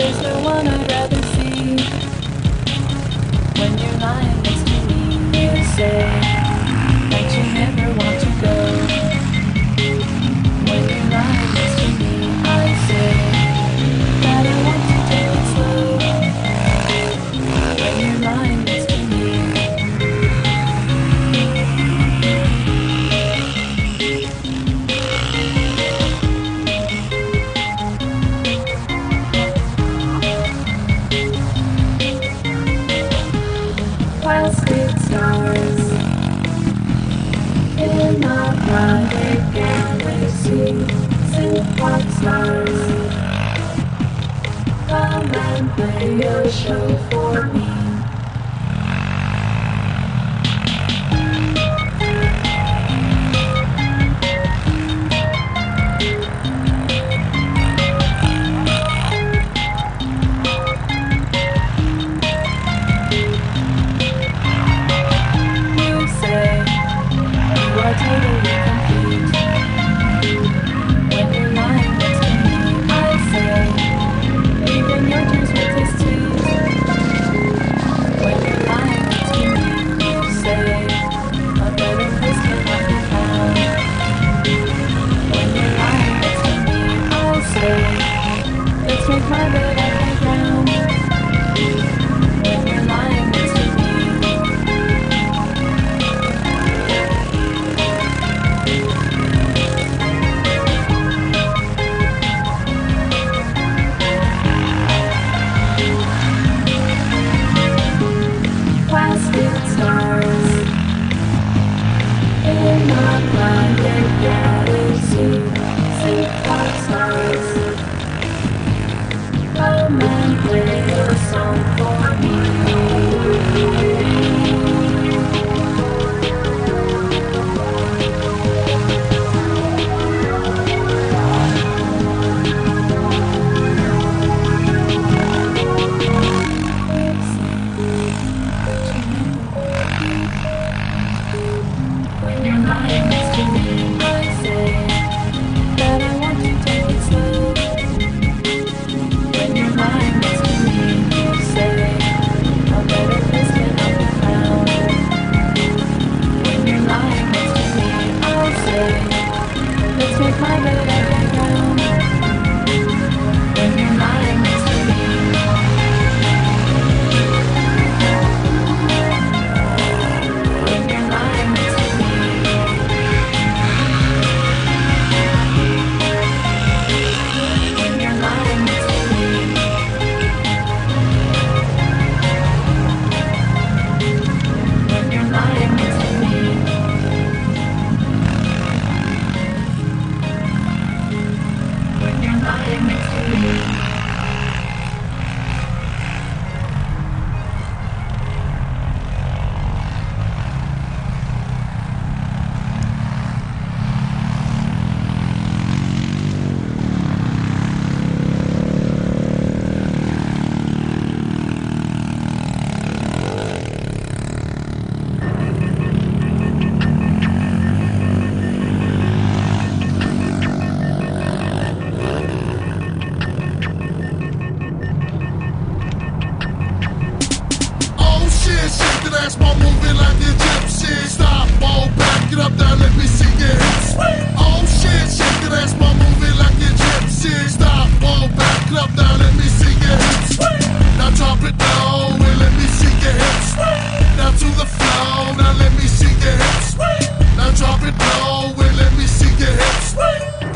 There's no one I'd rather see. When you're lying next to me, you say that you never want to go. When you're lying next to me, I say that I want to take it slow. When you're lying next to me. Plastic stars in my private galaxy, synth-pop stars, come and play a show for me. Totally complete. When you're lying next to me, I say even your tears will taste sweet. When you're lying next to me, you say a better place cannot be found. When you're lying next to me, I say let's make my bed at the ground. When you're lying next to me. Plastic stars in my private galaxy, synth-pop stars, come and play a song for me. When you're lying next to me, I say that I want to take it slow. When you're lying next to me, you say a better place cannot be found. When you're lying next to me, I'll say let's make my bed at the ground. When you're lying next to me. When you're lying next to me. When you're lying next to me. When you're lying next to me. When you're lying next to me. Shake that ass, while moving like a gypsy. Stop, roll back, get up there, let me see your hips. Oh shit, shake that ass, while moving like a gypsy. Stop, roll back, get up there, let me see your hips. Now drop it low and let me see your hips. Now to the floor, now let me see your hips. Now drop it low and let me see your hips.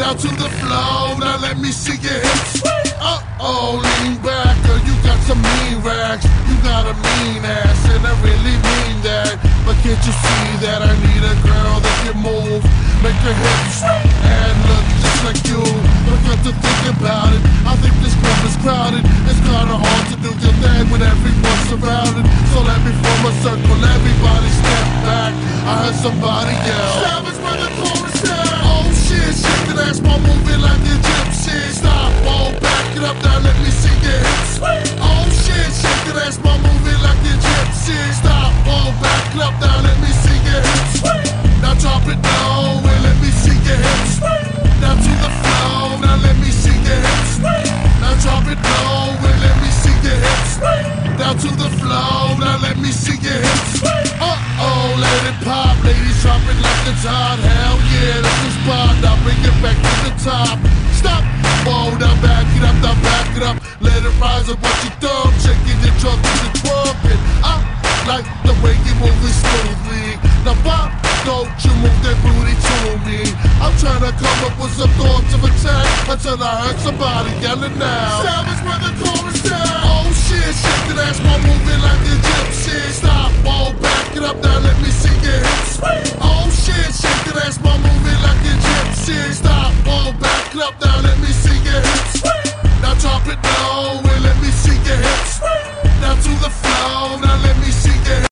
Down to the floor, now let me see your hips. Uh-oh, lean back, girl, you got some mean rags. You got a mean ass, and I really mean that. But can't you see that I need a girl that can move, make her hips, and look just like you? But got to think about it, I think this club is crowded. It's kinda hard to do your thing when everyone's surrounded. So let me form a circle, everybody step back. I heard somebody yell, Savage by the chorus down. Oh shit, shake that ass while moving like a gypsy. Stop, roll back, get up there, let me see your hips. Oh shit, shake that ass while moving like a gypsy. Stop, roll back, get up there, let me see your hips. Now drop it low and let me see your hips. Now to the floor, now let me see your hips. Now drop it low and let it's hot, hell yeah, that's the spot. Now bring it back to the top. Stop, whoa, now back it up. Let it rise up, what you thumb, shaking your trunk to the trumpet. I like the way you move it smoothly. Now why don't you move that booty to me? I'm trying to come up with some thoughts of attack until I heard somebody yelling now. Savage with the chorus down. Oh shit, shake that ass.